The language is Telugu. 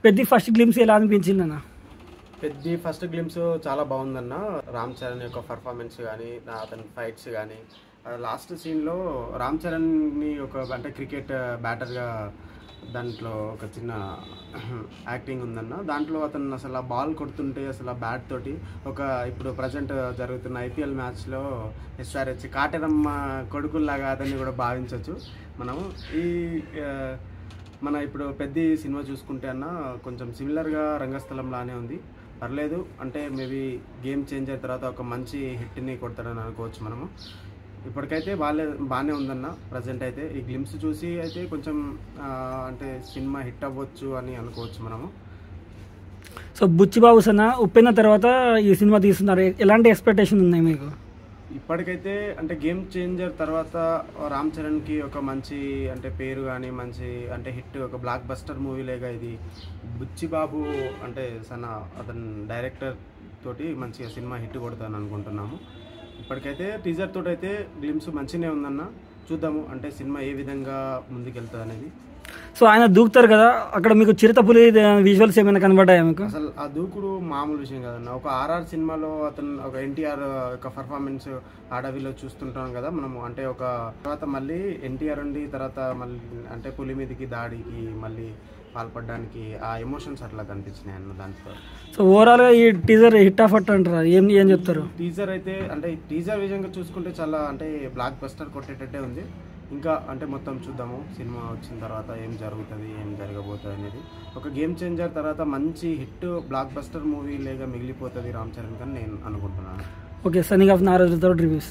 పెద్ద ఫస్ట్ గ్లిమ్స్ ఎలా అనిపించింది అన్న? పెద్ద ఫస్ట్ గ్లిమ్స్ చాలా బాగుందన్న. రామ్ చరణ్ యొక్క పర్ఫార్మెన్స్ కానీ, అతని ఫైట్స్ కానీ, లాస్ట్ సీన్లో రామ్ చరణ్ని అంటే క్రికెట్ బ్యాటర్గా దాంట్లో ఒక చిన్న యాక్టింగ్ ఉందన్న. దాంట్లో అతను అసలు ఆ బాల్ కొడుతుంటే అసలు ఆ బ్యాట్ తోటి ఇప్పుడు ప్రజెంట్ జరుగుతున్న ఐపీఎల్ మ్యాచ్లో ఎస్ఆర్హెచ్ కాటరమ్మ కొడుకుల్లాగా అతన్ని కూడా భావించవచ్చు మనము. మన ఇప్పుడు పెద్ద సినిమా చూసుకుంటే అన్న కొంచెం సిమిలర్గా రంగస్థలంలానే ఉంది, పర్లేదు. అంటే మేబీ గేమ్ చేంజ్ అయిన తర్వాత ఒక మంచి హిట్ని కొడతాడని అనుకోవచ్చు మనము. ఇప్పటికైతే బాగానే ఉందన్న. ప్రజెంట్ అయితే ఈ గ్లిమ్స్ చూసి అయితే కొంచెం అంటే సినిమా హిట్ అవ్వచ్చు అని అనుకోవచ్చు మనము. సో బుచ్చిబాబు సన్న ఉప్పెన తర్వాత ఈ సినిమా తీస్తున్నారు, ఎలాంటి ఎక్స్పెక్టేషన్ ఉన్నాయి మీకు? ఇప్పటికైతే అంటే గేమ్ చేంజర్ తర్వాత రామ్ చరణ్కి ఒక మంచి అంటే పేరు కానీ, మంచి అంటే హిట్, ఒక బ్లాక్ బస్టర్ మూవీలేగా ఇది. బుచ్చిబాబు అంటే అతను డైరెక్టర్ తోటి మంచిగా సినిమా హిట్ కొడతాను అనుకుంటున్నాము. ఇప్పటికైతే టీజర్ తోటి అయితే గ్లిమ్స్ మంచిగానే ఉందన్న. చూద్దాము అంటే సినిమా ఏ విధంగా ముందుకెళ్తుంది అనేది. సో ఆయన దూకుతారు కదా, అక్కడ మీకు చిరుతపులి విజువల్స్ ఏమైనా కనబడ్డాయా మీకు? అసలు ఆ దూకుడు మామూలు విషయం కదన్న. ఒక ఆర్ఆర్ సినిమాలో అతను ఒక ఎన్టీఆర్ యొక్క పర్ఫార్మెన్స్ అడవిలో చూస్తుంటాం కదా మనము. అంటే ఒక తర్వాత మళ్ళీ ఎన్టీఆర్ ఉండి తర్వాత మళ్ళీ అంటే పులి మీదకి దాడికి మళ్ళీ పాల్పడడానికి ఆ ఎమోషన్స్ అట్లా కనిపించినాయి అన్న దాంట్లో. సో ఓవరాల్గా ఈ టీజర్ హిట్ ఆఫ్ అట్ అంటారు, ఏం చెప్తారు? టీజర్ అయితే అంటే టీజర్ విధంగా చూసుకుంటే చాలా అంటే బ్లాక్ బస్టర్ కొట్టేటట్టే ఉంది. ఇంకా అంటే మొత్తం చూద్దాము సినిమా వచ్చిన తర్వాత ఏం జరుగుతుంది, ఏం జరగబోతుంది అనేది. ఒక గేమ్ చేంజర్ తర్వాత మంచి హిట్ బ్లాక్ బస్టర్ మూవీ లేగా మిగిలిపోతుంది రామ్ చరణ్ అని నేను అనుకుంటున్నాను. ఓకే, సన్నింగ్ ఆఫ్ నారాజుతో రివ్యూస్.